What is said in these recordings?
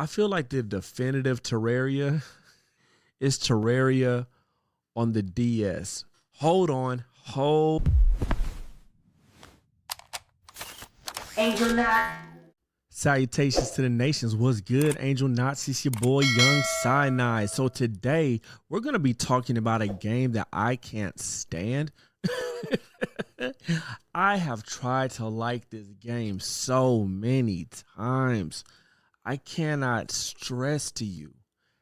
I feel like the definitive Terraria is Terraria on the DS. Hold on. Hold. Angel Knot. Salutations to the nations. What's good, Angel Knots? It's your boy, Young Sinai. So today, we're going to be talking about a game that I can't stand. I have tried to like this game so many times. I cannot stress to you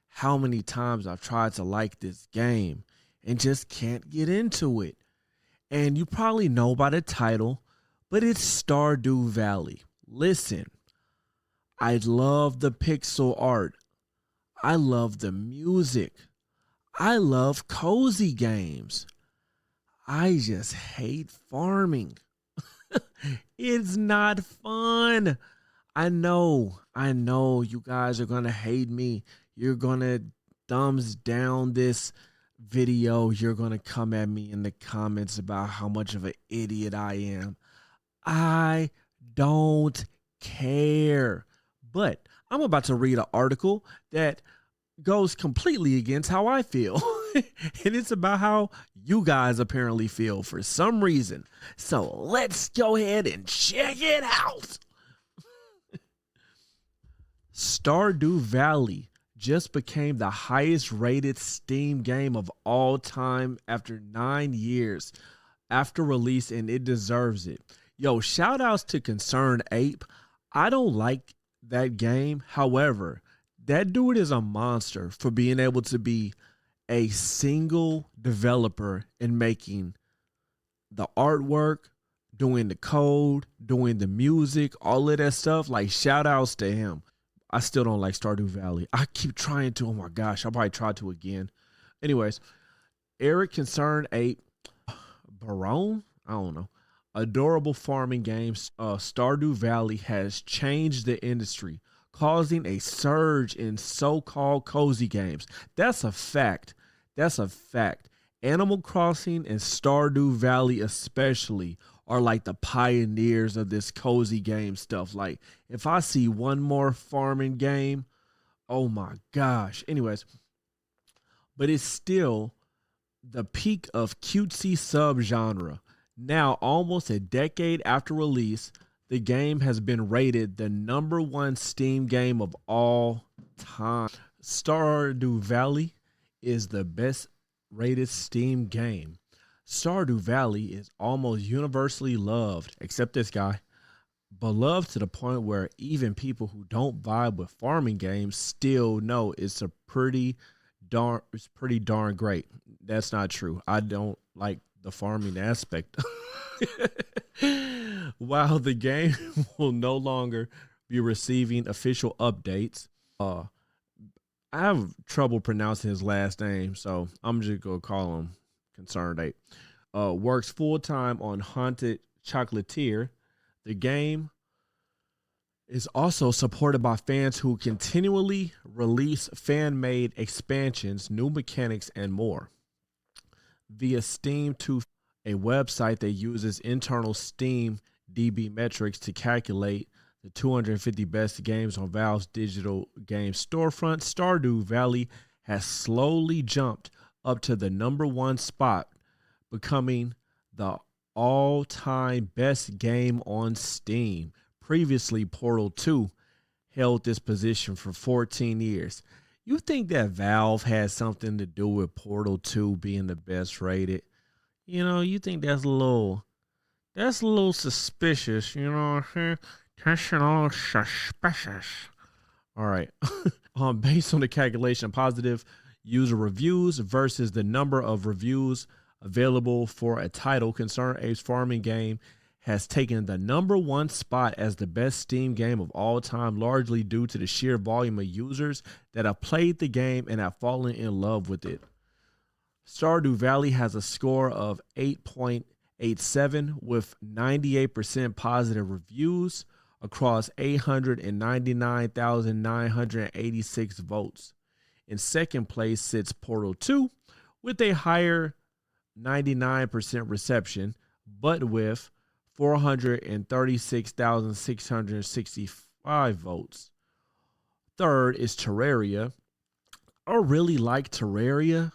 how many times I've tried to like this game and just can't get into it. And you probably know by the title, but it's Stardew Valley. Listen, I love the pixel art. I love the music. I love cozy games. I just hate farming. It's not fun. I know you guys are going to hate me. You're going to thumbs down this video. You're going to come at me in the comments about how much of an idiot I am. I don't care. But I'm about to read an article that goes completely against how I feel. And it's about how you guys apparently feel for some reason. So let's go ahead and check it out. Stardew Valley just became the highest rated Steam game of all time after 9 years after release, and it deserves it. Yo, shout outs to Concerned Ape. I don't like that game. However, that dude is a monster for being able to be a single developer and making the artwork, doing the code, doing the music, all of that stuff. Like, shout outs to him. I still don't like Stardew Valley. I keep trying to. Oh my gosh, I'll probably try to again. Anyways, Eric Concerned Ape, Barone, I don't know. Adorable farming games. Stardew Valley has changed the industry, causing a surge in so-called cozy games. That's a fact. That's a fact. Animal Crossing and Stardew Valley especially are like the pioneers of this cozy game stuff. Like, if I see one more farming game, oh my gosh. Anyways, but it's still the peak of cutesy subgenre. Now, almost a decade after release, the game has been rated the #1 Steam game of all time. Stardew Valley is the best rated Steam game. Stardew Valley is almost universally loved, except this guy, beloved to the point where even people who don't vibe with farming games still know it's pretty darn great. That's not true. I don't like the farming aspect. While the game will no longer be receiving official updates, I have trouble pronouncing his last name, so I'm just gonna call him Concerned Ape. Works full time on Haunted Chocolatier. The game is also supported by fans who continually release fan-made expansions, new mechanics, and more via Steam, to a website that uses internal Steam DB metrics to calculate the 250 best games on Valve's digital game storefront. Stardew Valley has slowly jumped up to the #1 spot, becoming the all-time best game on Steam. Previously, Portal 2 held this position for 14 years. You think that Valve has something to do with Portal 2 being the best rated? You know, you think that's a little suspicious, you know what I'm saying? That's a little suspicious. All right. Based on the calculation, positive user reviews versus the number of reviews available for a title, Concerned Ape's farming game has taken the #1 spot as the best Steam game of all time, largely due to the sheer volume of users that have played the game and have fallen in love with it. Stardew Valley has a score of 8.87 with 98% positive reviews across 899,986 votes. In second place sits Portal 2 with a higher 99% reception, but with 436,665 votes. Third is Terraria. I really like Terraria,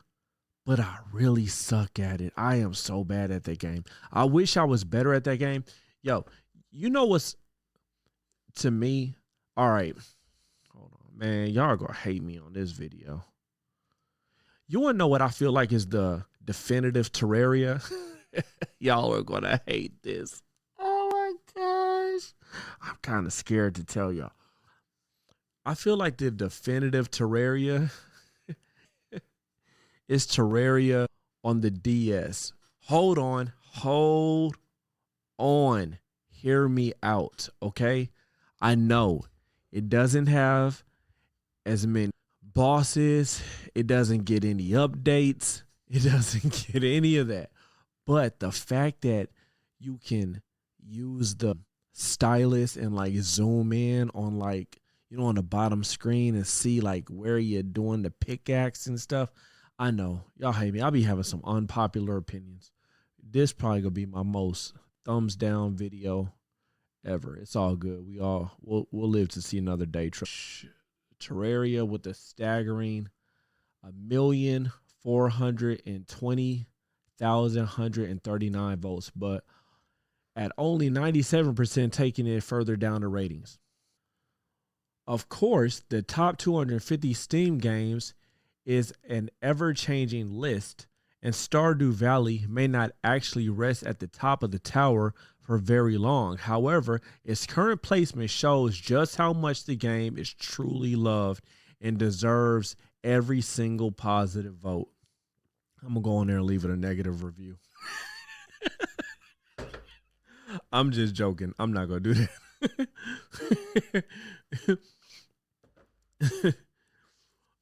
but I really suck at it. I am so bad at that game. I wish I was better at that game. Yo, you know what's to me? All right, hold on, man. Y'all are gonna hate me on this video. You wanna know what I feel like is the definitive Terraria? Y'all are gonna hate this. Oh my gosh. I'm kind of scared to tell y'all. I feel like the definitive Terraria is Terraria on the DS. Hold on. Hear me out, okay? I know it doesn't have as many bosses. It doesn't get any updates. It doesn't get any of that. But the fact that you can use the stylus and like zoom in on like, you know, on the bottom screen and see like where you're doing the pickaxe and stuff. I know y'all hate me. I'll be having some unpopular opinions. This probably gonna be my most thumbs down video ever. It's all good. We'll live to see another day. Terraria with a staggering 1,420,139 votes, but at only 97% taking it further down the ratings. Of course, the top 250 Steam games is an ever-changing list, and Stardew Valley may not actually rest at the top of the tower for very long. However, its current placement shows just how much the game is truly loved and deserves every single positive vote. I'm gonna go on there and leave it a negative review. I'm just joking. I'm not gonna do that.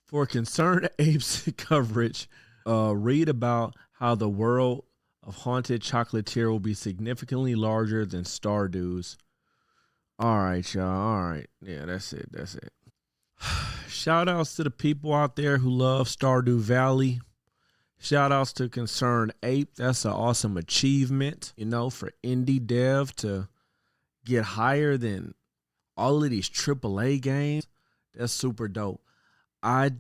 For Concerned Apes coverage, read about how the world of Haunted Chocolatier will be significantly larger than Stardew's. All right, y'all. All right. Yeah, that's it. Shout outs to the people out there who love Stardew Valley. Shout outs to Concerned Ape. That's an awesome achievement, you know, for indie dev to get higher than all of these AAA games. That's super dope. I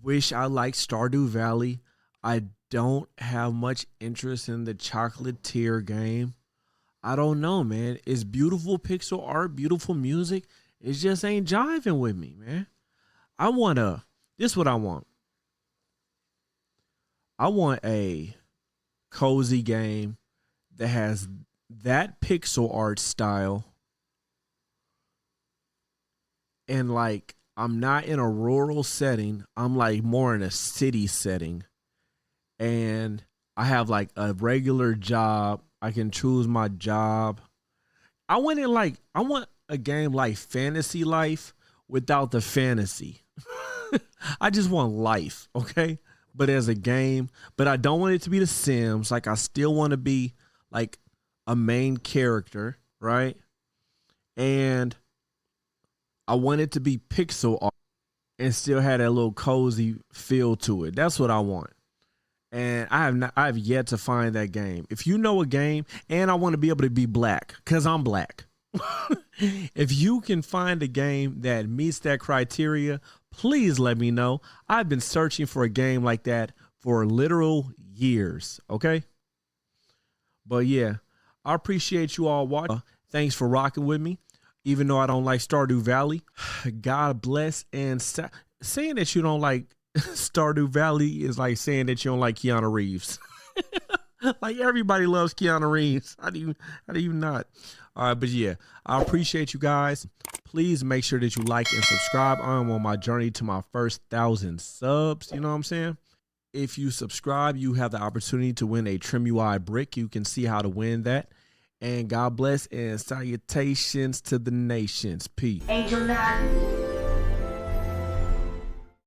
wish I liked Stardew Valley. I don't have much interest in the Chocolatier game. I don't know, man. It's beautiful pixel art, beautiful music. It just ain't jiving with me, man. This is what I want. I want a cozy game that has that pixel art style, and like I'm not in a rural setting. I'm like more in a city setting, and I have like a regular job. I can choose my job. I want a game like Fantasy Life without the fantasy. I just want life, okay? But as a game, but I don't want it to be The Sims. Like I still want to be like a main character, right? And I want it to be pixel art and still have that little cozy feel to it. That's what I want. And I have yet to find that game. If you know a game, and I want to be able to be black, because I'm black. If you can find a game that meets that criteria, please let me know. I've been searching for a game like that for literal years, okay? But yeah, I appreciate you all watching. Thanks for rocking with me. Even though I don't like Stardew Valley, God bless. And saying that you don't like Stardew Valley is like saying that you don't like Keanu Reeves. Like everybody loves Keanu Reeves. How do you not? All right, but yeah, I appreciate you guys. Please make sure that you like and subscribe. I'm on my journey to my first 1,000 subs. You know what I'm saying? If you subscribe, you have the opportunity to win a Trim UI brick. You can see how to win that. And God bless and salutations to the nations. Peace. Angel 9.